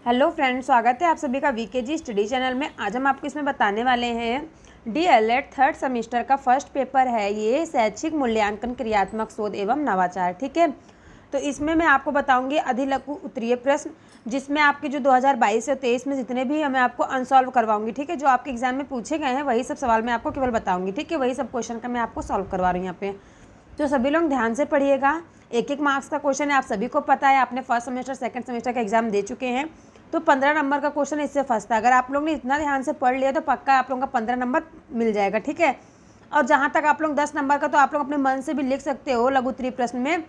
Hello friends, स्वागत है आप सभी का वीकेजी स्टडी चैनल में। आज हम आपको इसमें बताने वाले हैं डीएलएड थर्ड सेमेस्टर का फर्स्ट पेपर है ये शैक्षिक मूल्यांकन क्रियात्मक शोध एवं नवाचार। ठीक है, तो इसमें मैं आपको बताऊंगी अधिलघु उत्तरीय प्रश्न, जिसमें आपके जो 2022 से 23 में जितने भी मैं आपको अनसॉल्व करवाऊंगी। ठीक है, जो आपके एग्जाम में पूछे गए हैं वही सब सवाल मैं आपको केवल बताऊंगी। ठीक है, वही सब क्वेश्चन का मैं आपको सॉल्व करवा रही हूँ यहाँ पे। तो सभी लोग ध्यान से पढ़िएगा। एक मार्क्स का क्वेश्चन है, आप सभी को पता है, आपने फर्स्ट सेमेस्टर सेकंड सेमेस्टर का एग्जाम दे चुके हैं, तो 15 नंबर का क्वेश्चन इससे फंसता है। अगर आप लोग ने इतना ध्यान से पढ़ लिया तो पक्का आप लोगों का 15 नंबर मिल जाएगा। ठीक है, और जहाँ तक आप लोग 10 नंबर का तो आप लोग अपने मन से भी लिख सकते हो लघु उत्तरीय प्रश्न में।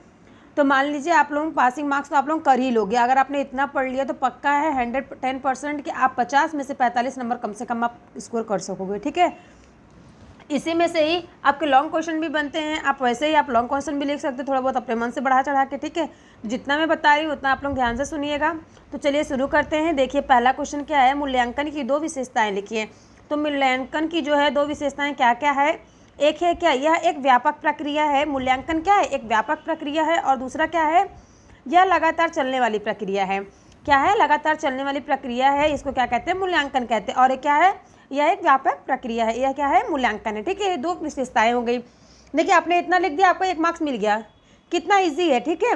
तो मान लीजिए आप लोग पासिंग मार्क्स तो आप लोग कर ही लोगे। अगर आपने इतना पढ़ लिया तो पक्का है 110% कि आप 50 में से 45 नंबर कम से कम आप स्कोर कर सकोगे। ठीक है, इसी में से ही आपके लॉन्ग क्वेश्चन भी बनते हैं। आप वैसे ही आप लॉन्ग क्वेश्चन भी लिख सकते हो थोड़ा बहुत अपने मन से बढ़ा चढ़ा के। ठीक है, जितना मैं बता रही हूँ उतना आप लोग ध्यान से सुनिएगा। तो चलिए शुरू करते हैं। देखिए पहला क्वेश्चन क्या है, मूल्यांकन की दो विशेषताएं लिखिए। तो मूल्यांकन की जो है दो विशेषताएं क्या क्या है। एक है क्या, यह एक व्यापक प्रक्रिया है। मूल्यांकन क्या है, एक व्यापक प्रक्रिया है। और दूसरा क्या है, यह लगातार चलने वाली प्रक्रिया है। क्या है, लगातार चलने वाली प्रक्रिया है, इसको क्या कहते हैं, मूल्यांकन कहते हैं। और क्या है, यह एक व्यापक प्रक्रिया है। यह क्या है, मूल्यांकन है। ठीक है, ये दो विशेषताएं हो गई। देखिए आपने इतना लिख दिया, आपको 1 मार्क्स मिल गया। कितना इजी है। ठीक है,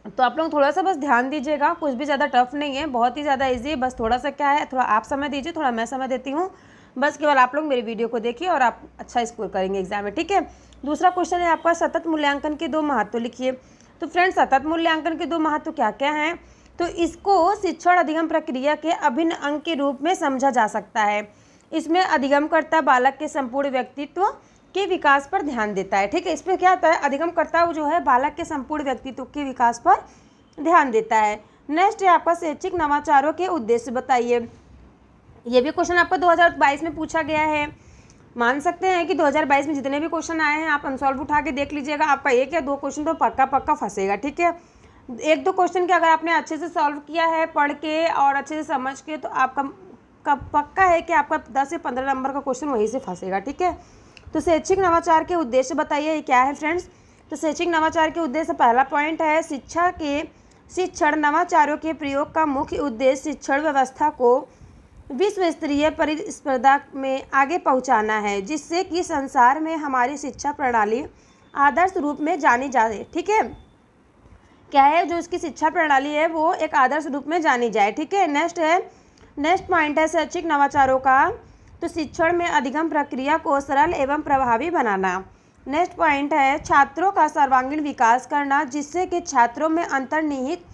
तो आप लोग थोड़ा सा बस ध्यान दीजिएगा, कुछ भी ज़्यादा टफ नहीं है, बहुत ही ज़्यादा इजी है। बस थोड़ा सा क्या है, थोड़ा आप समय दीजिए, थोड़ा मैं समय देती हूँ। बस केवल आप लोग मेरी वीडियो को देखिए और आप अच्छा स्कोर करेंगे एग्जाम में। ठीक है, दूसरा क्वेश्चन है आपका सतत मूल्यांकन के दो महत्व लिखिए। तो फ्रेंड्स सतत मूल्यांकन के दो महत्व क्या क्या हैं। तो इसको शिक्षण अधिगम प्रक्रिया के अभिन्न अंग के रूप में समझा जा सकता है। इसमें अधिगमकर्ता बालक के संपूर्ण व्यक्तित्व के विकास पर ध्यान देता है। ठीक है, इस पर क्या होता है, अधिगमकर्ता जो है बालक के संपूर्ण व्यक्तित्व के विकास पर ध्यान देता है। नेक्स्ट है आपका शैक्षिक नवाचारों के उद्देश्य बताइए। ये भी क्वेश्चन आपका 2022 में पूछा गया है। मान सकते हैं कि 2022 में जितने भी क्वेश्चन आए हैं आप अनसॉल्व उठा के देख लीजिएगा, आपका 1 या 2 क्वेश्चन तो पक्का फंसेगा। ठीक है, 1-2 क्वेश्चन के अगर आपने अच्छे से सॉल्व किया है पढ़ के और अच्छे से समझ के, तो आपका पक्का है कि आपका 10 से 15 नंबर का क्वेश्चन वहीं से फंसेगा। ठीक है, तो शैक्षिक नवाचार के उद्देश्य बताइए, ये क्या है फ्रेंड्स। तो शैक्षिक नवाचार के उद्देश्य पहला पॉइंट है शिक्षण नवाचारों के प्रयोग का मुख्य उद्देश्य शिक्षण व्यवस्था को विश्व स्तरीय प्रतिस्पर्धा में आगे पहुंचाना है, जिससे कि संसार में हमारी शिक्षा प्रणाली आदर्श रूप में जानी जाए। ठीक है, क्या है, जो इसकी शिक्षा प्रणाली है वो एक आदर्श रूप में जानी जाए। ठीक है, नेक्स्ट पॉइंट है शैक्षिक नवाचारों का तो शिक्षण में अधिगम प्रक्रिया को सरल एवं प्रभावी बनाना। नेक्स्ट पॉइंट है छात्रों का सर्वांगीण विकास करना, जिससे कि छात्रों में अंतर्निहित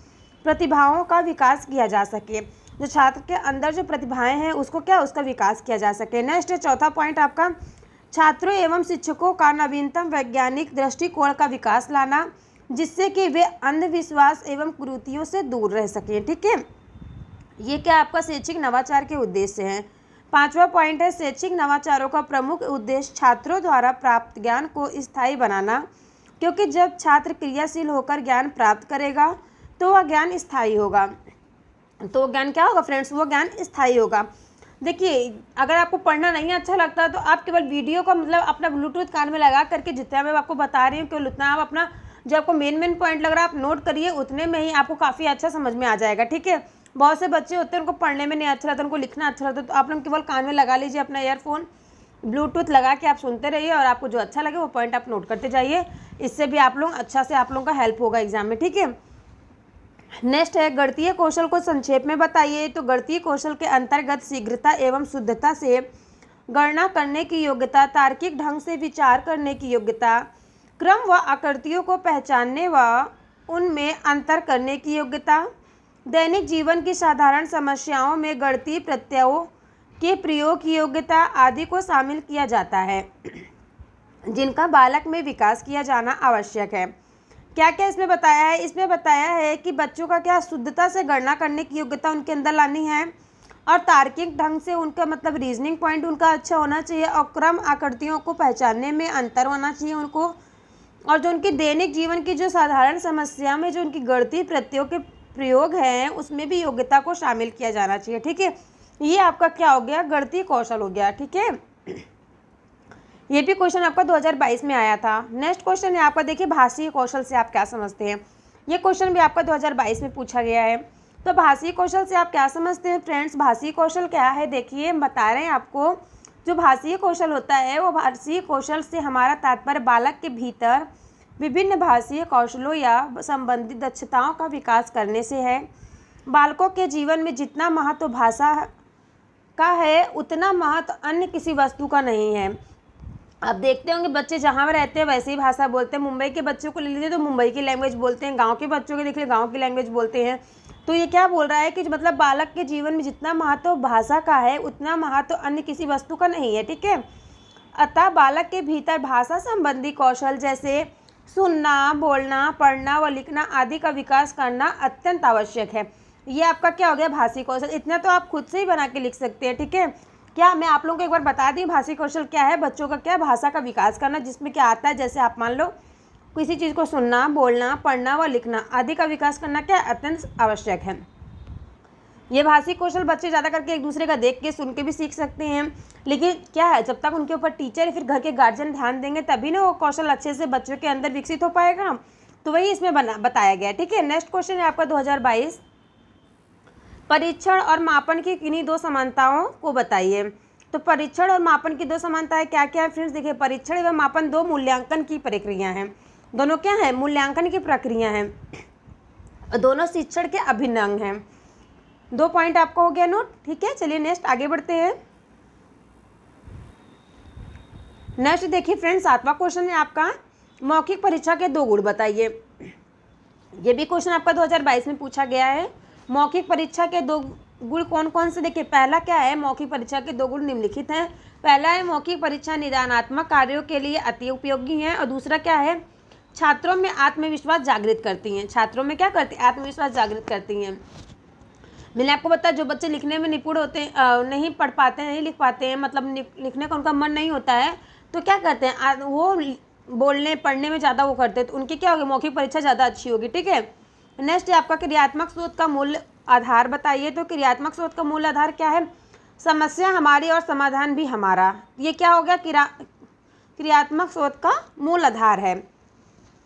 प्रतिभाओं का विकास किया जा सके। जो छात्र के अंदर जो प्रतिभाएं हैं उसको क्या, उसका विकास किया जा सके। नेक्स्ट है चौथा पॉइंट आपका छात्रों एवं शिक्षकों का नवीनतम वैज्ञानिक दृष्टिकोण का विकास लाना, जिससे कि वे अंधविश्वास एवं कुरीतियों से दूर रह सकें। ठीक है, ये क्या आपका शैक्षिक नवाचार के उद्देश्य हैं। पांचवा पॉइंट है शैक्षिक नवाचारों का प्रमुख उद्देश्य छात्रों द्वारा प्राप्त ज्ञान को स्थायी बनाना, क्योंकि जब छात्र क्रियाशील होकर ज्ञान प्राप्त करेगा तो वह ज्ञान स्थायी होगा। तो वो ज्ञान क्या होगा फ्रेंड्स, वो ज्ञान स्थायी होगा। देखिए अगर आपको पढ़ना नहीं अच्छा लगता तो आप केवल वीडियो का मतलब अपना ब्लूटूथ कान में लगा करके जितना मैं आपको बता रही हूँ केवल उतना आप अपना जो आपको मेन पॉइंट लग रहा है आप नोट करिए, उतने में ही आपको काफ़ी अच्छा समझ में आ जाएगा। ठीक है, बहुत से बच्चे होते हैं उनको पढ़ने में नहीं अच्छा लगता, उनको लिखना अच्छा लगता है, तो आप लोग केवल कान में लगा लीजिए अपना ईयरफोन, ब्लूटूथ लगा के आप सुनते रहिए और आपको जो अच्छा लगे वो पॉइंट आप नोट करते जाइए। इससे भी आप लोग अच्छा से आप लोगों का हेल्प होगा एग्जाम में। ठीक है, नेक्स्ट है गणितीय कौशल को संक्षेप में बताइए। तो गणितीय कौशल के अंतर्गत शीघ्रता एवं शुद्धता से गणना करने की योग्यता, तार्किक ढंग से विचार करने की योग्यता, क्रम व आकृतियों को पहचानने व उनमें अंतर करने की योग्यता, दैनिक जीवन की साधारण समस्याओं में गणितीय प्रत्ययों के प्रयोग की योग्यता आदि को शामिल किया जाता है, जिनका बालक में विकास किया जाना आवश्यक है। क्या क्या इसमें बताया है, इसमें बताया है कि बच्चों का क्या शुद्धता से गणना करने की योग्यता उनके अंदर लानी है, और तार्किक ढंग से उनका मतलब रीजनिंग पॉइंट उनका अच्छा होना चाहिए, और क्रम आकृतियों को पहचानने में अंतर होना चाहिए उनको, और जो उनकी दैनिक जीवन की जो साधारण समस्या में जो उनकी गणितीय प्रत्ययों के प्रयोग हैं उसमें भी योग्यता को शामिल किया जाना चाहिए। ठीक है, ये आपका क्या हो गया, गणितीय कौशल हो गया। ठीक है, ये भी क्वेश्चन आपका 2022 में आया था। नेक्स्ट क्वेश्चन है आपका, देखिए भाषीय कौशल से आप क्या समझते हैं। ये क्वेश्चन भी आपका 2022 में पूछा गया है। तो भाषी कौशल से आप क्या समझते हैं फ्रेंड्स? भाषी कौशल क्या है? देखिए हम बता रहे हैं आपको, जो भाषीय कौशल होता है वो भाषीय कौशल से हमारा तात्पर्य बालक के भीतर विभिन्न भाषीय कौशलों या संबंधित दक्षताओं का विकास करने से है। बालकों के जीवन में जितना महत्व भाषा का है उतना महत्व अन्य किसी वस्तु का नहीं है। आप देखते होंगे बच्चे जहाँ पर रहते हैं वैसे ही भाषा बोलते हैं। मुंबई के बच्चों को ले लीजिए तो मुंबई की लैंग्वेज बोलते हैं, गांव के बच्चों के देख लीजिए गांव की लैंग्वेज बोलते हैं। तो ये क्या बोल रहा है कि मतलब बालक के जीवन में जितना महत्व भाषा का है उतना महत्व अन्य किसी वस्तु का नहीं है, ठीक है। अतः बालक के भीतर भाषा संबंधी कौशल जैसे सुनना, बोलना, पढ़ना व लिखना आदि का विकास करना अत्यंत आवश्यक है। ये आपका क्या हो गया? भाषी कौशल। इतना तो आप खुद से ही बना के लिख सकते हैं, ठीक है। क्या मैं आप लोगों को एक बार बता दी भाषी कौशल क्या है? बच्चों का क्या? भाषा का विकास करना, जिसमें क्या आता है, जैसे आप मान लो किसी चीज़ को सुनना, बोलना, पढ़ना व लिखना आदि का विकास करना क्या अत्यंत आवश्यक है। ये भाषी कौशल बच्चे ज़्यादा करके एक दूसरे का देख के सुन के भी सीख सकते हैं, लेकिन क्या है जब तक उनके ऊपर टीचर या फिर घर के गार्जियन ध्यान देंगे तभी ना वो कौशल अच्छे से बच्चों के अंदर विकसित हो पाएगा। तो वही इसमें बताया गया है, ठीक है। नेक्स्ट क्वेश्चन है आपका 2022, परीक्षण और मापन की किन्हीं दो समानताओं को बताइए। तो परीक्षण और मापन की दो समानताएं क्या क्या है फ्रेंड्स? देखिए परीक्षण एवं मापन दो मूल्यांकन की प्रक्रिया हैं। दोनों क्या है? मूल्यांकन की प्रक्रिया हैं। दोनों शिक्षण के अभिन्न अंग हैं। 2 पॉइंट आपको हो गया नोट, ठीक है। चलिए नेक्स्ट आगे बढ़ते हैं। नेक्स्ट देखिए फ्रेंड्स 7वां क्वेश्चन है आपका, मौखिक परीक्षा के 2 गुण बताइए। ये भी क्वेश्चन आपका 2022 में पूछा गया है। मौखिक परीक्षा के 2 गुण कौन कौन से? देखिए पहला क्या है? मौखिक परीक्षा के 2 गुण निम्नलिखित हैं। पहला है मौखिक परीक्षा निदानात्मक कार्यों के लिए अति उपयोगी है, और दूसरा क्या है? छात्रों में आत्मविश्वास जागृत करती हैं। छात्रों में क्या करती हैं? आत्मविश्वास जागृत करती हैं। मैंने आपको बताया जो बच्चे लिखने में निपुण होते हैं, नहीं पढ़ पाते हैं, नहीं लिख पाते हैं, मतलब लिखने का उनका मन नहीं होता है, तो क्या करते हैं? वो बोलने पढ़ने में ज़्यादा वो करते हैं, तो उनकी क्या होगी? मौखिक परीक्षा ज़्यादा अच्छी होगी, ठीक है। नेक्स्ट है आपका क्रियात्मक शोध का मूल आधार बताइए। तो क्रियात्मक शोध का मूल आधार क्या है? समस्या हमारी और समाधान भी हमारा। ये क्या हो गया? क्रियात्मक शोध का मूल आधार है।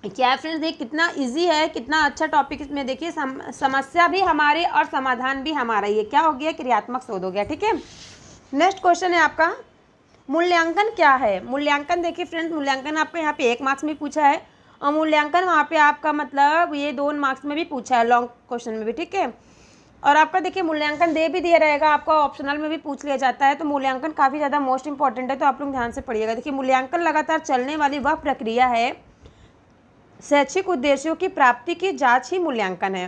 क्या है फ्रेंड्स? देखिए कितना इजी है, कितना अच्छा टॉपिक इसमें। देखिए समस्या भी हमारे और समाधान भी हमारा, ये क्या हो गया? क्रियात्मक शोध हो गया, ठीक है। नेक्स्ट क्वेश्चन है आपका, मूल्यांकन क्या है? मूल्यांकन देखिए फ्रेंड्स, मूल्यांकन आपको यहाँ पे 1 मार्क्स में पूछा है, और मूल्यांकन वहाँ पे आपका मतलब ये 2 मार्क्स में भी पूछा है, लॉन्ग क्वेश्चन में भी, ठीक है। और आपका देखिए मूल्यांकन दे भी दिया रहेगा, आपका ऑप्शनल में भी पूछ लिया जाता है। तो मूल्यांकन काफ़ी ज़्यादा मोस्ट इंपॉर्टेंट है, तो आप लोग ध्यान से पढ़िएगा। देखिए मूल्यांकन लगातार चलने वाली वह प्रक्रिया है, शैक्षिक उद्देश्यों की प्राप्ति की जांच ही मूल्यांकन है।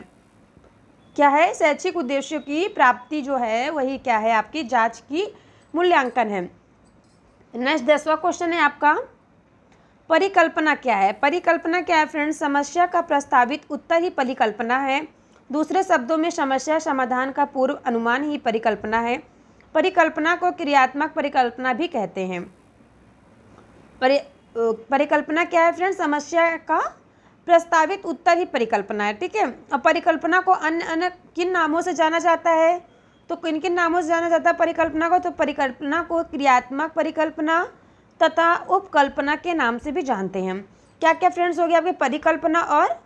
क्या है? शैक्षिक उद्देश्यों की प्राप्ति जो है वही क्या है? आपकी जांच की मूल्यांकन है। नेक्स्ट 10वां क्वेश्चन है आपका, परिकल्पना क्या है? परिकल्पना क्या है फ्रेंड्स? समस्या का प्रस्तावित उत्तर ही परिकल्पना है। दूसरे शब्दों में समस्या समाधान का पूर्व अनुमान ही परिकल्पना है। परिकल्पना को क्रियात्मक परिकल्पना भी कहते हैं। परिकल्पना क्या है फ्रेंड्स? समस्या का प्रस्तावित उत्तर ही परिकल्पना है, ठीक है। अब परिकल्पना को अन्य अन्य किन नामों से जाना जाता है? तो किन किन नामों से जाना जाता है परिकल्पना को? तो परिकल्पना को क्रियात्मक परिकल्पना तथा उपकल्पना के नाम से भी जानते हैं। क्या क्या फ्रेंड्स हो गया आपके? परिकल्पना और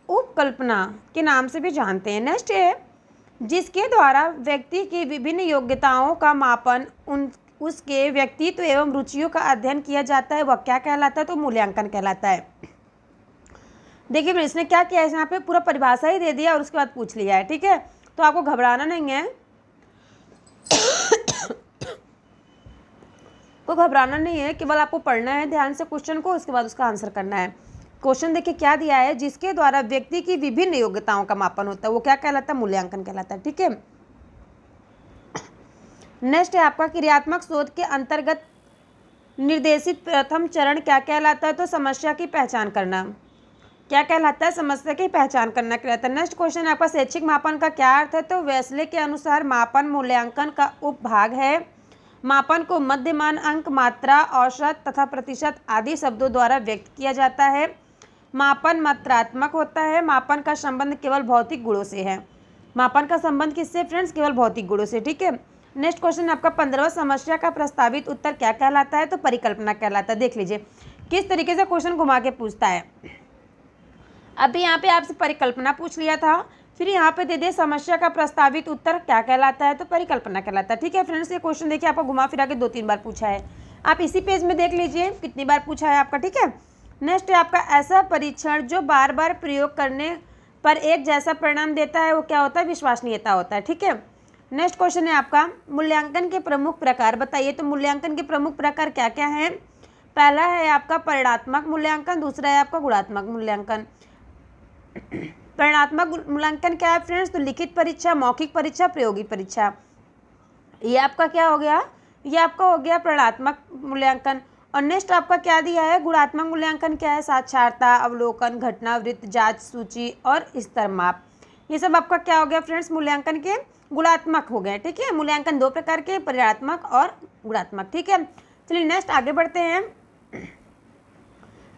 उपकल्पना के नाम से भी जानते हैं। नेक्स्ट है, जिसके द्वारा व्यक्ति की विभिन्न योग्यताओं का मापन, उसके व्यक्तित्व एवं रुचियों का अध्ययन किया जाता है, वह क्या कहलाता है? तो मूल्यांकन कहलाता है। देखिए फिर इसने क्या किया है, यहाँ पे पूरा परिभाषा ही दे दिया और उसके बाद पूछ लिया है, ठीक है। तो आपको घबराना नहीं है, को घबराना नहीं है, केवल आपको पढ़ना है ध्यान से क्वेश्चन को, उसके बाद उसका आंसर करना है। क्वेश्चन देखिए क्या दिया है, जिसके द्वारा व्यक्ति की विभिन्न योग्यताओं का मापन होता है, वो क्या कहलाता है? मूल्यांकन कहलाता है, ठीक है। नेक्स्ट है आपका, क्रियात्मक शोध के अंतर्गत निर्देशित प्रथम चरण क्या कहलाता है? तो समस्या की पहचान करना। क्या कहलाता है? समस्या की पहचान करना कहलाता है। नेक्स्ट क्वेश्चन है आपका, शैक्षिक मापन का क्या अर्थ है? तो वेस्ले के अनुसार मापन मूल्यांकन का उपभाग है। मापन को मध्यमान अंक, मात्रा, औसत तथा प्रतिशत आदि शब्दों द्वारा व्यक्त किया जाता है। मापन मात्रात्मक होता है। मापन का संबंध केवल भौतिक गुणों से है। मापन का संबंध किससे फ्रेंड्स? केवल भौतिक गुणों से, ठीक है। नेक्स्ट क्वेश्चन आपका 15वां, समस्या का प्रस्तावित उत्तर क्या कहलाता है? तो परिकल्पना कहलाता है। देख लीजिए किस तरीके से क्वेश्चन घुमा के पूछता है। अभी यहाँ पे आपसे परिकल्पना पूछ लिया था, फिर यहाँ पे दे दे समस्या का प्रस्तावित उत्तर क्या कहलाता है, तो परिकल्पना कहलाता है। ठीक है फ्रेंड्स, ये क्वेश्चन देखिए आपको घुमा फिरा के 2-3 बार पूछा है, आप इसी पेज में देख लीजिए कितनी बार पूछा है आपका। ठीक है, नेक्स्ट है आपका ऐसा परीक्षण जो बार बार प्रयोग करने पर एक जैसा परिणाम देता है वो क्या होता है, विश्वसनीयता होता है। ठीक है, नेक्स्ट क्वेश्चन है आपका मूल्यांकन के प्रमुख प्रकार बताइए। तो मूल्यांकन के प्रमुख प्रकार क्या क्या हैं, पहला है आपका परिणात्मक मूल्यांकन, दूसरा है आपका गुणात्मक मूल्यांकन। परिणात्मक मूल्यांकन क्या है फ्रेंड्स, तो लिखित परीक्षा, मौखिक परीक्षा, प्रायोगिक परीक्षा। ये आपका क्या हो गया, ये आपका हो गया परिणात्मक मूल्यांकन। और नेक्स्ट आपका क्या दिया है, गुणात्मक मूल्यांकन क्या है, साक्षरता, अवलोकन, घटनावृत्त, जांच सूची और स्तर माप। ये सब आपका क्या हो गया फ्रेंड्स, मूल्यांकन के गुणात्मक हो गए। ठीक है, मूल्यांकन 2 प्रकार के, परिणात्मक और गुणात्मक। ठीक है, चलिए नेक्स्ट आगे बढ़ते हैं।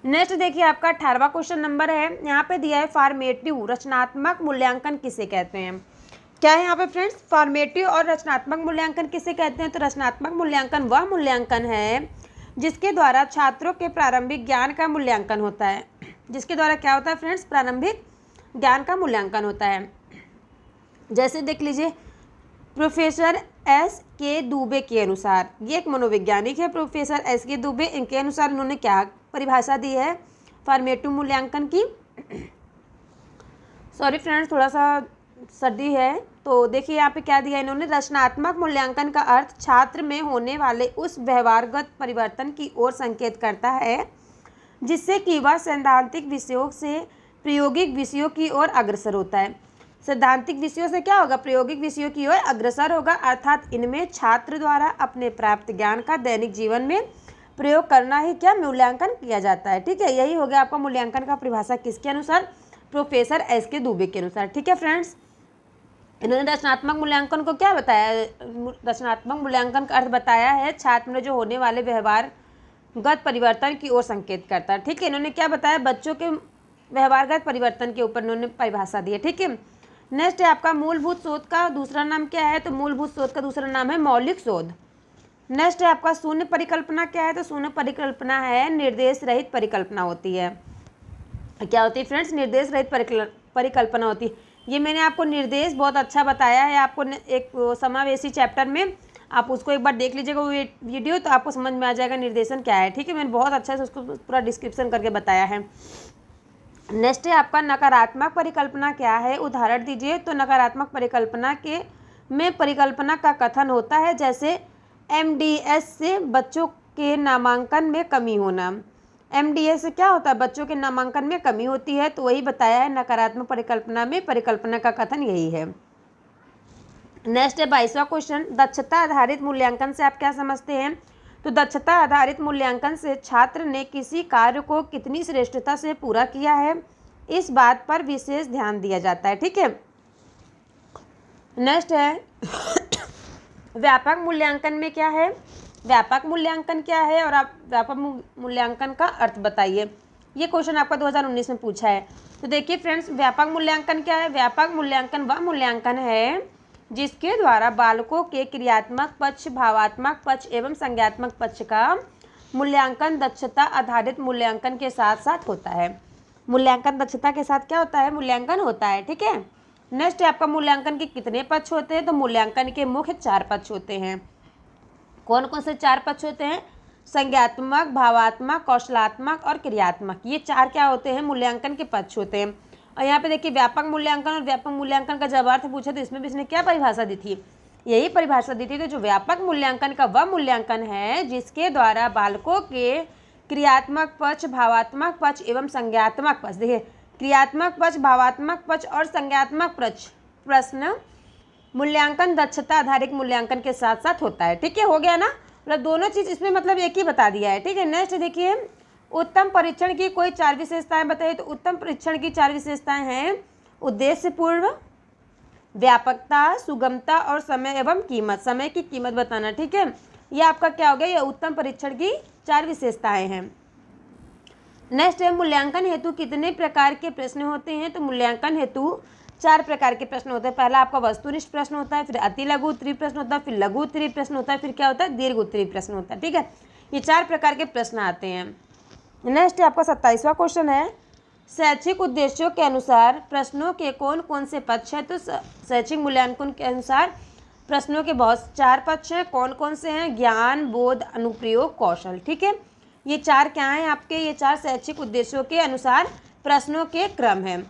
नेक्स्ट देखिए आपका 18वां क्वेश्चन नंबर है, यहाँ पे दिया है फॉर्मेटिव रचनात्मक मूल्यांकन किसे कहते हैं। क्या है यहाँ पे फ्रेंड्स, फॉर्मेटिव और रचनात्मक मूल्यांकन किसे कहते हैं। तो रचनात्मक मूल्यांकन वह मूल्यांकन है जिसके द्वारा छात्रों के प्रारंभिक ज्ञान का मूल्यांकन होता है। जिसके द्वारा क्या होता है फ्रेंड्स, प्रारंभिक ज्ञान का मूल्यांकन होता है। जैसे देख लीजिए प्रोफेसर S.K. दुबे के अनुसार, ये एक मनोवैज्ञानिक है प्रोफेसर S.K. दुबे, इनके अनुसार इन्होंने क्या परिभाषा दी है फॉर्मेटिव मूल्यांकन की। सॉरी फ्रेंड्स, थोड़ा सा सर्दी है, तो देखिए यहाँ पे क्या दिया इन्होंने, रचनात्मक मूल्यांकन का अर्थ छात्र में होने वाले उस व्यवहारगत परिवर्तन की ओर संकेत करता है जिससे कि वह सैद्धांतिक विषयों से प्रायोगिक विषयों की ओर अग्रसर होता है। सैद्धांतिक विषयों से क्या होगा, प्रायोगिक विषयों की ओर अग्रसर होगा, अर्थात इनमें छात्र द्वारा अपने प्राप्त ज्ञान का दैनिक जीवन में प्रयोग करना ही क्या मूल्यांकन किया जाता है। ठीक है, यही हो गया आपका मूल्यांकन का परिभाषा किसके अनुसार, प्रोफेसर S.K. दुबे के अनुसार। ठीक है फ्रेंड्स, इन्होंने रचनात्मक मूल्यांकन को क्या बताया, रचनात्मक मूल्यांकन का अर्थ बताया है छात्र में जो होने वाले व्यवहारगत परिवर्तन की ओर संकेत करता है। ठीक है, इन्होंने क्या बताया, बच्चों के व्यवहारगत परिवर्तन के ऊपर इन्होंने परिभाषा दी है। ठीक है, नेक्स्ट है आपका मूलभूत शोध का दूसरा नाम क्या है, तो मूलभूत शोध का दूसरा नाम है मौलिक शोध। नेक्स्ट है आपका शून्य परिकल्पना क्या है, तो शून्य परिकल्पना है निर्देश रहित परिकल्पना होती है। क्या होती है फ्रेंड्स, निर्देश रहित परिकल्पना होती है। ये मैंने आपको निर्देश बहुत अच्छा बताया है, आपको एक समावेशी चैप्टर में, आप उसको एक बार देख लीजिएगा वो वीडियो, तो आपको समझ में आ जाएगा निर्देशन क्या है। ठीक है, मैंने बहुत अच्छा से उसको पूरा डिस्क्रिप्शन करके बताया है। नेक्स्ट है आपका नकारात्मक परिकल्पना क्या है, उदाहरण दीजिए। तो नकारात्मक परिकल्पना के में परिकल्पना का कथन होता है जैसे MDS से बच्चों के नामांकन में कमी होना। MDS से क्या होता है, बच्चों के नामांकन में कमी होती है, तो वही बताया है नकारात्मक परिकल्पना में परिकल्पना का कथन यही है। नेक्स्ट है 22वां क्वेश्चन, दक्षता आधारित मूल्यांकन से आप क्या समझते हैं। तो दक्षता आधारित मूल्यांकन से छात्र ने किसी कार्य को कितनी श्रेष्ठता से पूरा किया है इस बात पर विशेष ध्यान दिया जाता है। ठीक है, नेक्स्ट है व्यापक मूल्यांकन में क्या है, व्यापक मूल्यांकन क्या है और आप व्यापक मूल्यांकन का अर्थ बताइए। ये क्वेश्चन आपका 2019 में पूछा है। तो देखिए फ्रेंड्स, व्यापक मूल्यांकन क्या है, व्यापक मूल्यांकन वह मूल्यांकन है जिसके द्वारा बालकों के क्रियात्मक पक्ष, भावात्मक पक्ष एवं संज्ञात्मक पक्ष का मूल्यांकन दक्षता आधारित मूल्यांकन के साथ साथ होता है। मूल्यांकन दक्षता के साथ क्या होता है, मूल्यांकन होता है। ठीक है, नेक्स्ट है आपका मूल्यांकन के कितने पक्ष होते हैं, तो मूल्यांकन के मुख्य 4 पक्ष होते हैं। कौन कौन से 4 पक्ष होते हैं, संज्ञात्मक, भावात्मक, कौशलात्मक और क्रियात्मक। ये 4 क्या होते हैं, मूल्यांकन के पक्ष होते हैं। और यहाँ पे देखिए व्यापक मूल्यांकन और व्यापक मूल्यांकन का जब अर्थ पूछा तो इसमें भी इसने क्या परिभाषा दी थी, यही परिभाषा दी थी। तो जो व्यापक मूल्यांकन का वह मूल्यांकन है जिसके द्वारा बालकों के क्रियात्मक पक्ष, भावात्मक पक्ष एवं संज्ञात्मक पक्ष, देखिए क्रियात्मक पक्ष, भावात्मक पक्ष और संज्ञात्मक पक्ष प्रश्न मूल्यांकन दक्षता आधारित मूल्यांकन के साथ साथ होता है। ठीक है, हो गया ना, मतलब दोनों चीज़ इसमें मतलब एक ही बता दिया है। ठीक है, नेक्स्ट देखिए उत्तम परीक्षण की कोई 4 विशेषताएं बताइए। तो उत्तम परीक्षण की 4 विशेषताएं हैं उद्देश्यपूर्ण, व्यापकता, सुगमता और समय एवं कीमत। समय की कीमत बताना। ठीक है, ये आपका क्या हो गया, ये उत्तम परीक्षण की 4 विशेषताएं हैं। नेक्स्ट है मूल्यांकन हेतु कितने प्रकार के प्रश्न होते हैं। तो मूल्यांकन हेतु 4 प्रकार के प्रश्न होते हैं। पहला आपका वस्तुनिष्ठ प्रश्न होता है, फिर अति लघु उत्तरीय प्रश्न होता है, फिर लघु उत्तरीय प्रश्न होता है, फिर क्या होता है, दीर्घ उत्तरीय प्रश्न होता है। ठीक है, ये 4 प्रकार के प्रश्न आते हैं। नेक्स्ट आपका 27वां क्वेश्चन है, शैक्षिक उद्देश्यों के अनुसार प्रश्नों के कौन कौन से पक्ष हैं? तो शैक्षिक मूल्यांकन के अनुसार प्रश्नों के बहुत 4 पक्ष हैं। कौन कौन से हैं? ज्ञान, बोध, अनुप्रयोग, कौशल। ठीक है, ये 4 क्या हैं आपके? ये 4 शैक्षिक उद्देश्यों के अनुसार प्रश्नों के क्रम हैं।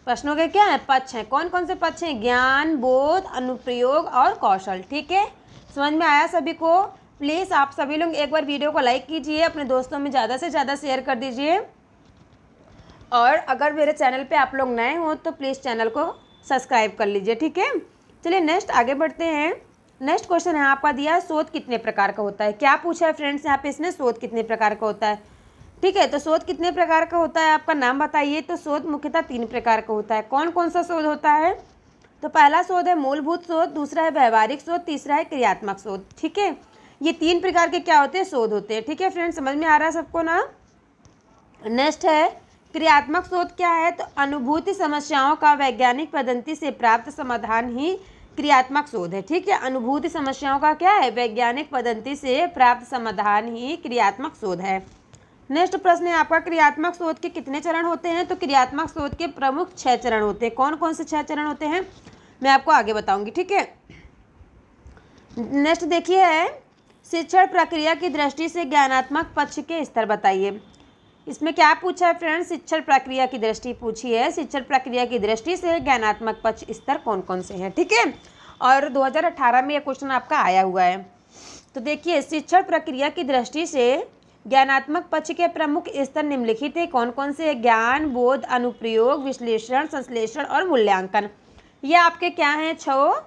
प्रश्नों के क्या हैं? पक्ष हैं। कौन कौन से पक्ष हैं? ज्ञान, बोध, अनुप्रयोग और कौशल। ठीक है, समझ में आया सभी को? प्लीज़ आप सभी लोग एक बार वीडियो को लाइक कीजिए, अपने दोस्तों में ज़्यादा से ज़्यादा शेयर कर दीजिए, और अगर मेरे चैनल पे आप लोग नए हो तो प्लीज़ चैनल को सब्सक्राइब कर लीजिए। ठीक है, चलिए नेक्स्ट आगे बढ़ते हैं। नेक्स्ट क्वेश्चन है आपका दिया है, शोध कितने प्रकार का होता है? क्या पूछा है फ्रेंड्स यहाँ पे इसने? शोध कितने प्रकार का होता है। ठीक है, तो शोध कितने प्रकार का होता है, आपका नाम बताइए। तो शोध मुख्यतः 3 प्रकार का होता है। कौन कौन सा शोध होता है? तो पहला शोध है मूलभूत शोध, दूसरा है व्यवहारिक शोध, तीसरा है क्रियात्मक शोध। ठीक है, ये 3 प्रकार के क्या होते हैं? शोध होते हैं। ठीक है फ्रेंड्स, समझ में आ रहा है सबको ना? नेक्स्ट है क्रियात्मक शोध। क्या है? तो अनुभूति समस्याओं का वैज्ञानिक पद्धति से प्राप्त समाधान ही क्रियात्मक शोध है। ठीक है, अनुभूति समस्याओं का क्या है? वैज्ञानिक पद्धति से प्राप्त समाधान ही क्रियात्मक शोध है। नेक्स्ट प्रश्न है आपका, क्रियात्मक शोध के कितने चरण होते हैं? तो क्रियात्मक शोध के प्रमुख 6 चरण होते हैं। कौन कौन से 6 चरण होते हैं मैं आपको आगे बताऊंगी। ठीक है, नेक्स्ट देखिए है, शिक्षण प्रक्रिया की दृष्टि से ज्ञानात्मक पक्ष के स्तर बताइए। इसमें क्या पूछा है फ्रेंड्स? शिक्षण प्रक्रिया की दृष्टि पूछी है। शिक्षण प्रक्रिया की दृष्टि से ज्ञानात्मक पक्ष स्तर कौन कौन से हैं? ठीक है, और 2018 में यह क्वेश्चन आपका आया हुआ है। तो देखिए, शिक्षण प्रक्रिया की दृष्टि से ज्ञानात्मक पक्ष के प्रमुख स्तर निम्नलिखित है। कौन कौन से? ज्ञान, बोध, अनुप्रयोग, विश्लेषण, संश्लेषण और मूल्यांकन। ये आपके क्या हैं? 6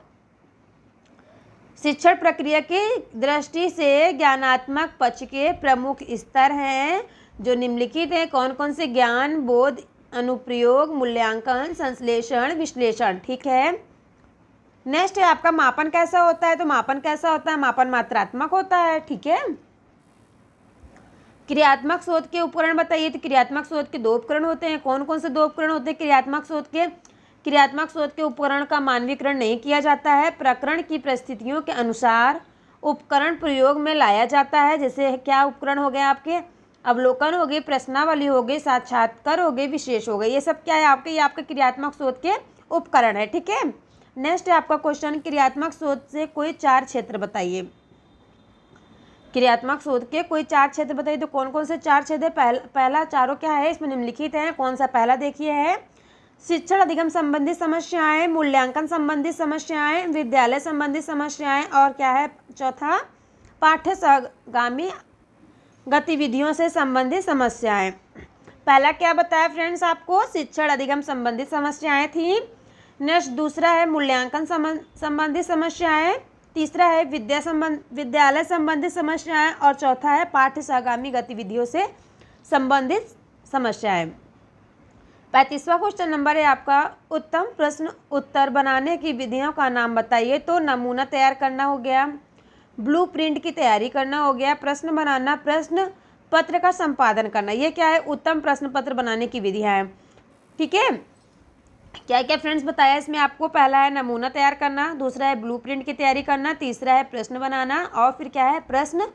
शिक्षण प्रक्रिया की दृष्टि से ज्ञानात्मक पक्ष के प्रमुख स्तर हैं जो निम्नलिखित हैं। कौन कौन से? ज्ञान, बोध, अनुप्रयोग, मूल्यांकन, संश्लेषण, विश्लेषण। ठीक है, नेक्स्ट है आपका मापन कैसा होता है? तो मापन कैसा होता है? मापन मात्रात्मक होता है। ठीक है, क्रियात्मक शोध के उपकरण बताइए। तो क्रियात्मक शोध के 2 उपकरण होते हैं। कौन कौन से 2 उपकरण होते हैं क्रियात्मक शोध के? क्रियात्मक शोध के उपकरण का मानवीकरण नहीं किया जाता है। प्रकरण की परिस्थितियों के अनुसार उपकरण प्रयोग में लाया जाता है। जैसे क्या उपकरण हो गए आपके? अवलोकन हो गई, प्रश्नावली हो गई, साक्षात्कार हो गई, विशेष हो गई। ये सब क्या है आपके? ये आपके क्रियात्मक शोध के उपकरण है। ठीक है, नेक्स्ट है आपका क्वेश्चन, क्रियात्मक शोध से कोई 4 क्षेत्र बताइए। क्रियात्मक शोध के कोई 4 क्षेत्र बताइए। तो कौन कौन से 4 क्षेत्र है? पहला चारों क्या है इसमें निम्नलिखित है। कौन सा? पहला देखिए है शिक्षण अधिगम संबंधी समस्याएं, मूल्यांकन संबंधी समस्याएं, विद्यालय संबंधी समस्याएं, और क्या है चौथा? पाठ्य सहगामी गतिविधियों से संबंधित समस्याएं। पहला क्या बताया फ्रेंड्स आपको? शिक्षण अधिगम संबंधी समस्याएं थी। नेक्स्ट दूसरा है मूल्यांकन संबंधी समस्याएं, तीसरा है विद्यालय संबंधित समस्याएं, और चौथा है पाठ्य सहगामी गतिविधियों से संबंधित समस्याएं। 35वां क्वेश्चन नंबर है आपका, उत्तम प्रश्न उत्तर बनाने की विधियों का नाम बताइए। तो नमूना तैयार करना हो गया, ब्लूप्रिंट की तैयारी करना हो गया, प्रश्न बनाना, प्रश्न पत्र का संपादन करना। ये क्या है? उत्तम प्रश्न पत्र बनाने की विधियाँ हैं। ठीक है, क्या क्या फ्रेंड्स बताया इसमें आपको? पहला है नमूना तैयार करना, दूसरा है ब्लूप्रिंट की तैयारी करना, तीसरा है प्रश्न बनाना, और फिर क्या है? प्रश्न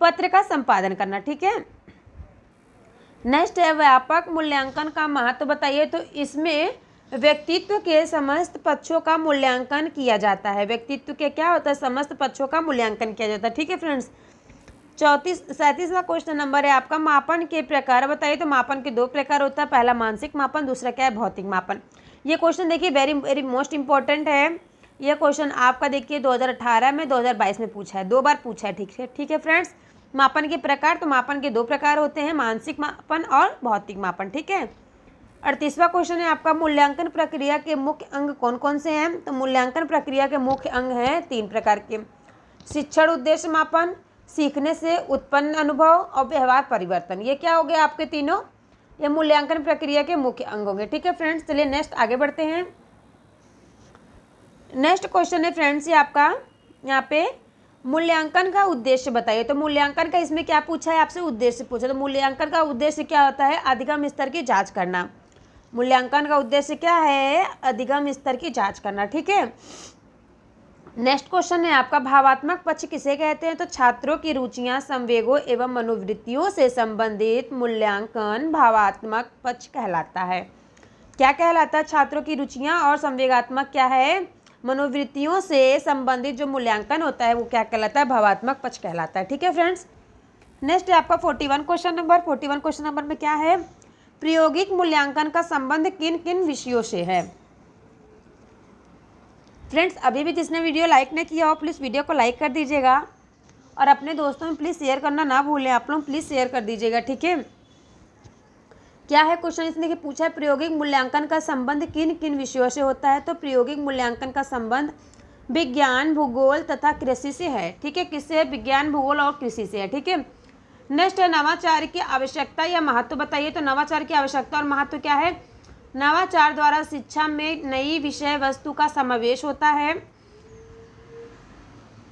पत्र का संपादन करना। ठीक है, नेक्स्ट है व्यापक मूल्यांकन का महत्व बताइए। तो इसमें व्यक्तित्व के समस्त पक्षों का मूल्यांकन किया जाता है। व्यक्तित्व के क्या होता है? समस्त पक्षों का मूल्यांकन किया जाता है। ठीक है फ्रेंड्स, 37वां क्वेश्चन नंबर है आपका, मापन के प्रकार बताइए। तो मापन के 2 प्रकार होता है, पहला मानसिक मापन, दूसरा क्या है? भौतिक मापन। ये क्वेश्चन देखिए वेरी वेरी मोस्ट इंपॉर्टेंट है। ये क्वेश्चन आपका देखिए 2018 में 2022 में पूछा है, 2 बार पूछा है। ठीक है फ्रेंड्स, मापन के प्रकार, तो मापन के 2 प्रकार होते हैं, मानसिक मापन और भौतिक मापन। ठीक है, 38वां क्वेश्चन है आपका, मूल्यांकन प्रक्रिया के मुख्य अंग कौन कौन से हैं? तो मूल्यांकन प्रक्रिया के मुख्य अंग हैं 3 प्रकार के, शिक्षण उद्देश्य मापन, सीखने से उत्पन्न अनुभव, और व्यवहार परिवर्तन। ये क्या हो गया आपके तीनों? ये मूल्यांकन प्रक्रिया के मुख्य अंग होंगे। ठीक है फ्रेंड्स, चलिए नेक्स्ट आगे बढ़ते हैं। नेक्स्ट क्वेश्चन है फ्रेंड्स ये आपका यहाँ पे, मूल्यांकन का उद्देश्य बताइए। तो मूल्यांकन का इसमें क्या पूछा है आपसे? उद्देश्य पूछा। तो मूल्यांकन का उद्देश्य क्या होता है? अधिगम स्तर की जांच करना। मूल्यांकन का उद्देश्य क्या है? अधिगम स्तर की जांच करना। ठीक है, नेक्स्ट क्वेश्चन है आपका, भावात्मक पक्ष किसे कहते हैं? तो छात्रों की रुचियां, संवेगों एवं मनोवृत्तियों से संबंधित मूल्यांकन भावात्मक पक्ष कहलाता है। क्या कहलाता है? छात्रों की रुचियां और संवेगात्मक क्या है, मनोवृत्तियों से संबंधित जो मूल्यांकन होता है वो क्या कहलाता है? भावात्मक पक्ष कहलाता है। ठीक है फ्रेंड्स। नेक्स्ट है आपका 41 क्वेश्चन नंबर। 41 क्वेश्चन नंबर में क्या है, प्रायोगिक मूल्यांकन का संबंध किन किन विषयों से है? फ्रेंड्स, अभी भी जिसने वीडियो लाइक नहीं किया हो प्लीज़ वीडियो को लाइक कर दीजिएगा और अपने दोस्तों में प्लीज़ शेयर करना ना भूलें। आप लोग प्लीज़ शेयर कर दीजिएगा। ठीक है। क्या है क्वेश्चन इसने पूछा है, प्रायोगिक मूल्यांकन का संबंध किन किन विषयों से होता है? तो प्रायोगिक मूल्यांकन का संबंध विज्ञान, भूगोल तथा कृषि से है। ठीक है। किससे है? विज्ञान, भूगोल और कृषि से है। ठीक है। नेक्स्ट है नवाचार की आवश्यकता या महत्व बताइए। तो नवाचार की आवश्यकता और महत्व क्या है? नवाचार द्वारा शिक्षा में नई विषय वस्तु का समावेश होता है।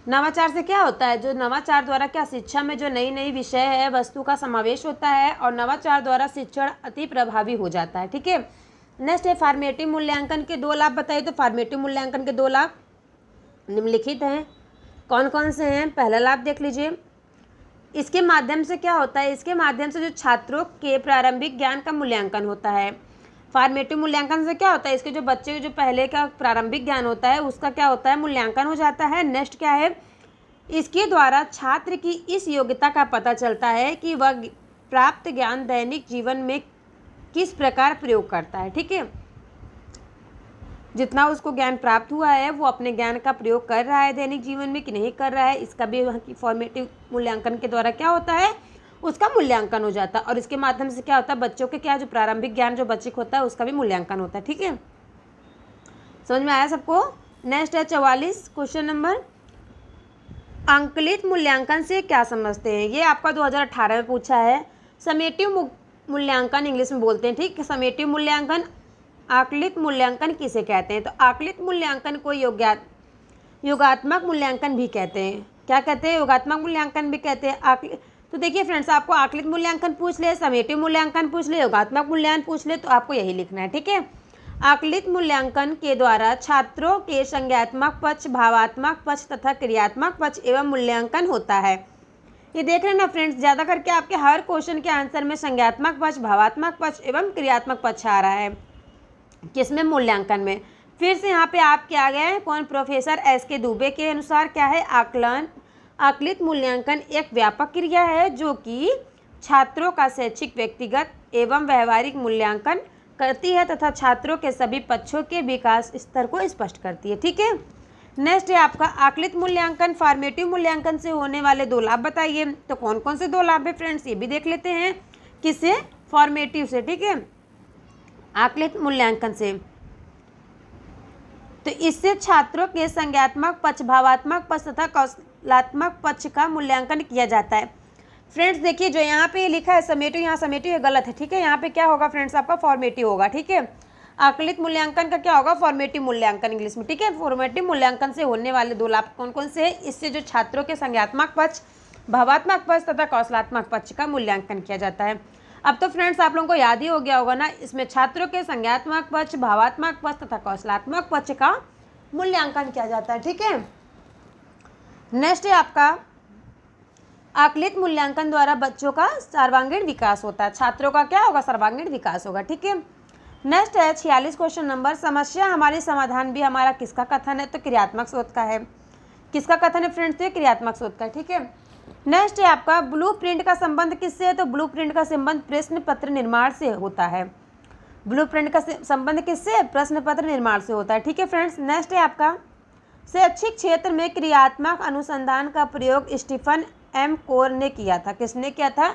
नवाचार से क्या होता है? जो नवाचार द्वारा क्या, शिक्षा में जो नई नई विषय है वस्तु का समावेश होता है और नवाचार द्वारा शिक्षण अति प्रभावी हो जाता है। ठीक है। नेक्स्ट है फॉर्मेटिव मूल्यांकन के 2 लाभ बताइए। तो फॉर्मेटिव मूल्यांकन के 2 लाभ निम्नलिखित हैं। कौन कौन से हैं? पहला लाभ देख लीजिए, इसके माध्यम से क्या होता है, इसके माध्यम से जो छात्रों के प्रारंभिक ज्ञान का मूल्यांकन होता है। फॉर्मेटिव मूल्यांकन से क्या होता है, इसके जो बच्चे के जो पहले का प्रारंभिक ज्ञान होता है उसका क्या होता है, मूल्यांकन हो जाता है। नेक्स्ट क्या है, इसके द्वारा छात्र की इस योग्यता का पता चलता है कि वह प्राप्त ज्ञान दैनिक जीवन में किस प्रकार प्रयोग करता है। ठीक है। जितना उसको ज्ञान प्राप्त हुआ है वो अपने ज्ञान का प्रयोग कर रहा है दैनिक जीवन में कि नहीं कर रहा है, इसका भी वहाँ की फॉर्मेटिव मूल्यांकन के द्वारा क्या होता है, उसका मूल्यांकन हो जाता है। और इसके माध्यम से क्या होता है, बच्चों के क्या जो प्रारंभिक ज्ञान जो बच्चे को होता है उसका भी मूल्यांकन होता है। ठीक है। समझ में आया सबको? नेक्स्ट है 44 क्वेश्चन नंबर, आंकलित मूल्यांकन से क्या समझते हैं? ये आपका 2018 में पूछा है। समेटिव मूल्यांकन इंग्लिश में बोलते हैं। ठीक है। समेटिव मूल्यांकन, आकलित मूल्यांकन किसे कहते हैं? तो आकलित मूल्यांकन को योगात्मक मूल्यांकन भी कहते हैं। क्या कहते हैं? योगात्मक मूल्यांकन भी कहते हैं। तो देखिए फ्रेंड्स, आपको आकलित मूल्यांकन पूछ ले, समेटिव मूल्यांकन पूछ ले, योगात्मक मूल्यांकन पूछ ले, तो आपको यही लिखना है। ठीक है। आकलित मूल्यांकन के द्वारा छात्रों के संज्ञात्मक पक्ष, भावात्मक पक्ष तथा क्रियात्मक पक्ष एवं मूल्यांकन होता है। ये देख रहे हैं ना फ्रेंड्स, ज़्यादा करके आपके हर क्वेश्चन के आंसर में संज्ञात्मक पक्ष, भावात्मक पक्ष एवं क्रियात्मक पक्ष आ रहा है। किसमें? मूल्यांकन में। फिर से यहाँ पे आप क्या गए हैं, कौन? प्रोफेसर SK दुबे के अनुसार क्या है, आकलित मूल्यांकन एक व्यापक क्रिया है जो कि छात्रों का शैक्षिक, व्यक्तिगत एवं व्यवहारिक मूल्यांकन करती है तथा छात्रों के सभी पक्षों के विकास स्तर को स्पष्ट करती है। ठीक है। नेक्स्ट है आपका आकलित मूल्यांकन, फॉर्मेटिव मूल्यांकन से होने वाले 2 लाभ बताइए। तो कौन कौन से 2 लाभ है फ्रेंड्स, ये भी देख लेते हैं। किससे? फॉर्मेटिव से। ठीक है। आकलित मूल्यांकन से तो इससे छात्रों के संज्ञात्मक पक्ष, भावात्मक पक्ष तथा कौशलात्मक पक्ष का मूल्यांकन किया जाता है। फ्रेंड्स देखिए, जो यहाँ पे लिखा है समेटिव, यहाँ समेटिव है, गलत है। ठीक है। यहाँ पे क्या होगा फ्रेंड्स, आपका फॉर्मेटिव होगा। ठीक है। आकलित मूल्यांकन का क्या होगा, फॉर्मेटिव मूल्यांकन इंग्लिश में। ठीक है। फॉर्मेटिव मूल्यांकन से होने वाले 2 लाभ कौन कौन से हैं? इससे जो छात्रों के संज्ञात्मक पक्ष, भावात्मक पक्ष तथा कौशलात्मक पक्ष का मूल्यांकन किया जाता है। अब तो फ्रेंड्स आप लोगों को याद ही हो गया होगा ना, इसमें छात्रों के संज्ञात्मक पक्ष, भावात्मक पक्ष तथा कौशलात्मक पक्ष का मूल्यांकन किया जाता है। ठीक है। नेक्स्ट है आपका आकलित मूल्यांकन द्वारा बच्चों का सर्वांगीण विकास होता है। छात्रों का क्या होगा, सर्वांगीण विकास होगा। ठीक है। नेक्स्ट है 46 क्वेश्चन नंबर, समस्या हमारी समाधान भी हमारा किसका कथन है? तो क्रियात्मक शोध का है। किसका कथन है फ्रेंड्स? तो क्रियात्मक शोध का। ठीक है। नेक्स्ट है आपका ब्लूप्रिंट का संबंध किससे है? तो ब्लूप्रिंट का संबंध प्रश्न पत्र निर्माण से होता है। ब्लूप्रिंट का संबंध किससे? प्रश्न पत्र निर्माण से होता है। ठीक है फ्रेंड्स। नेक्स्ट है आपका शैक्षिक क्षेत्र में क्रियात्मक अनुसंधान का प्रयोग स्टीफन M कोर ने किया था। किसने किया था?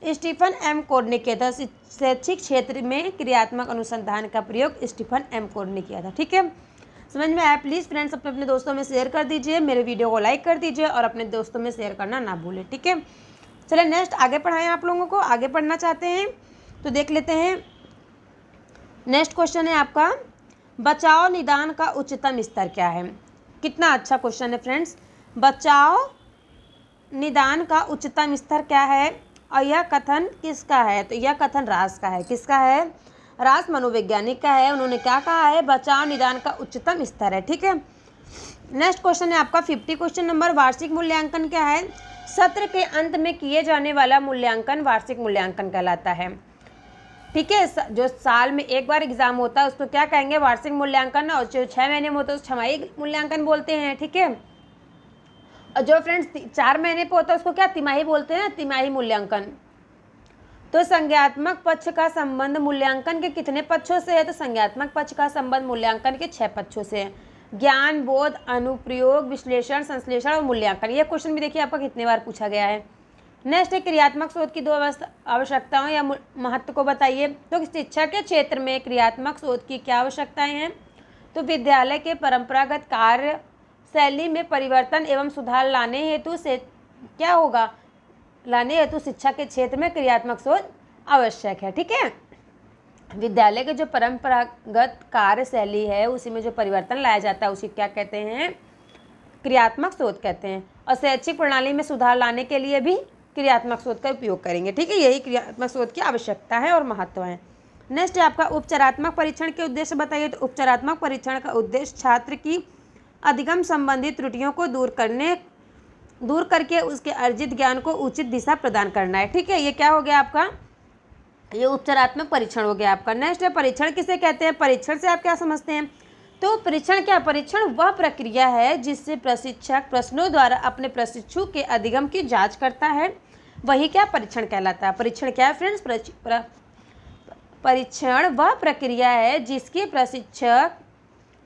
स्टीफन M कोर ने किया था। शैक्षिक क्षेत्र में क्रियात्मक अनुसंधान का प्रयोग स्टीफन M कोर ने किया था। ठीक है। समझ में आया? प्लीज़ फ्रेंड्स अपने दोस्तों में शेयर कर दीजिए, मेरे वीडियो को लाइक कर दीजिए और अपने दोस्तों में शेयर करना ना भूलें। ठीक है। चलिए नेक्स्ट आगे पढ़ाएं। आप लोगों को आगे पढ़ना चाहते हैं तो देख लेते हैं। नेक्स्ट क्वेश्चन है आपका बचाव निदान का उच्चतम स्तर क्या है? कितना अच्छा क्वेश्चन है फ्रेंड्स। बचाव निदान का उच्चतम स्तर क्या है और यह कथन किसका है? तो यह कथन रास का है। किसका है? रास मनोवैज्ञानिक का है। उन्होंने क्या कहा है? बचाव निदान का उच्चतम स्तर है। ठीक है। नेक्स्ट क्वेश्चन है आपका 50 क्वेश्चन नंबर, वार्षिक मूल्यांकन क्या है? सत्र के अंत में किए जाने वाला मूल्यांकन वार्षिक मूल्यांकन कहलाता है। ठीक है, जो साल में एक बार एग्जाम होता है उसको क्या कहेंगे? वार्षिक मूल्यांकन। और जो 6 महीने में होता है उसको छमाही मूल्यांकन बोलते हैं। ठीक है, और जो फ्रेंड्स 4 महीने पे होता है उसको क्या तिमाही बोलते हैं? तिमाही मूल्यांकन। तो संज्ञात्मक पक्ष का संबंध मूल्यांकन के कितने पक्षों से है? तो संज्ञात्मक पक्ष का संबंध मूल्यांकन के 6 पक्षों से है। ज्ञान, बोध, अनुप्रयोग, विश्लेषण, संश्लेषण और मूल्यांकन। यह क्वेश्चन भी देखिए आपका कितने बार पूछा गया है। नेक्स्ट है क्रियात्मक शोध की 2 आवश्यकताओं या महत्व को बताइए। तो शिक्षा के क्षेत्र में क्रियात्मक शोध की क्या आवश्यकताएं हैं? तो विद्यालय के परंपरागत कार्य शैली में परिवर्तन एवं सुधार लाने हेतु से क्या होगा? लाने हेतु शिक्षा के क्षेत्र में क्रियात्मक शोध आवश्यक है। ठीक है, विद्यालय के जो परंपरागत कार्य शैली है उसी में जो परिवर्तन लाया जाता है उसी क्या कहते हैं? क्रियात्मक शोध कहते हैं। और शैक्षिक प्रणाली में सुधार लाने के लिए भी क्रियात्मक शोध का उपयोग करेंगे। ठीक है, यही क्रियात्मक शोध की आवश्यकता है और महत्व है। नेक्स्ट है आपका उपचारात्मक परीक्षण के उद्देश्य बताइए। तो उपचारात्मक परीक्षण का उद्देश्य छात्र की अधिगम संबंधी त्रुटियों को दूर करके उसके अर्जित ज्ञान को उचित दिशा प्रदान करना है। ठीक है, ये क्या हो गया आपका? ये उपचारात्मक परीक्षण हो गया आपका। नेक्स्ट है परीक्षण किसे कहते हैं? परीक्षण से आप क्या समझते हैं? तो परीक्षण क्या? परीक्षण वह प्रक्रिया है जिससे प्रशिक्षक प्रश्नों द्वारा अपने प्रशिक्षु के अधिगम की जांच करता है, वही क्या परीक्षण कहलाता है। परीक्षण क्या है फ्रेंड्स? परीक्षण वह प्रक्रिया है जिसके प्रशिक्षक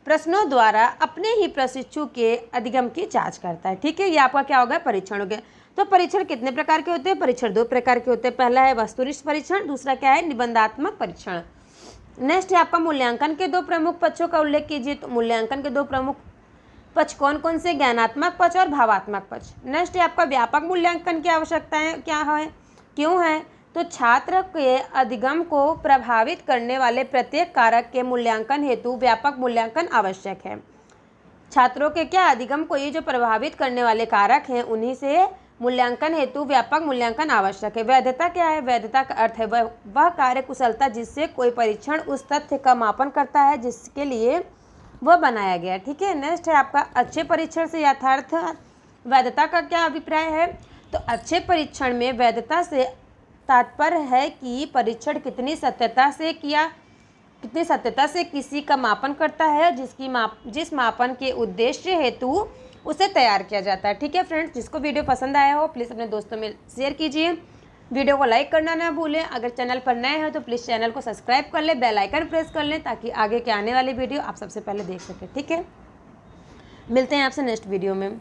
प्रश्नों द्वारा अपने ही प्रशिक्षु के अधिगम की जांच करता है। ठीक है, ये आपका क्या हो गया? परीक्षण हो गया। तो परीक्षण कितने प्रकार के होते हैं? परीक्षण 2 प्रकार के होते हैं। पहला है वस्तुनिष्ठ परीक्षण, दूसरा क्या है? निबंधात्मक परीक्षण। नेक्स्ट है आपका मूल्यांकन के 2 प्रमुख पक्षों का उल्लेख कीजिए। तो मूल्यांकन के 2 प्रमुख पक्ष कौन कौन से? ज्ञानात्मक पक्ष और भावात्मक पक्ष। नेक्स्ट है आपका व्यापक मूल्यांकन की आवश्यकताएं क्या है, क्यों है? तो छात्र के अधिगम को प्रभावित करने वाले प्रत्येक कारक के मूल्यांकन हेतु व्यापक मूल्यांकन आवश्यक है। छात्रों के क्या अधिगम को ये जो प्रभावित करने वाले कारक हैं उन्हीं से मूल्यांकन हेतु व्यापक मूल्यांकन आवश्यक है। वैधता क्या है? वैधता का अर्थ है वह कार्य कुशलता जिससे कोई परीक्षण उस तथ्य का मापन करता है जिसके लिए वह बनाया गया। ठीक है, नेक्स्ट है आपका अच्छे परीक्षण से यथार्थ वैधता का क्या अभिप्राय है? तो अच्छे परीक्षण में वैधता से तात्पर्य है कि परीक्षण कितनी सत्यता से किसी का मापन करता है जिस मापन के उद्देश्य हेतु उसे तैयार किया जाता है। ठीक है फ्रेंड्स, जिसको वीडियो पसंद आया हो प्लीज़ अपने दोस्तों में शेयर कीजिए। वीडियो को लाइक करना ना भूलें। अगर चैनल पर नए हैं तो प्लीज़ चैनल को सब्सक्राइब कर लें, बेल आइकन प्रेस कर लें ताकि आगे के आने वाली वीडियो आप सबसे पहले देख सकें। ठीक है, मिलते हैं आपसे नेक्स्ट वीडियो में।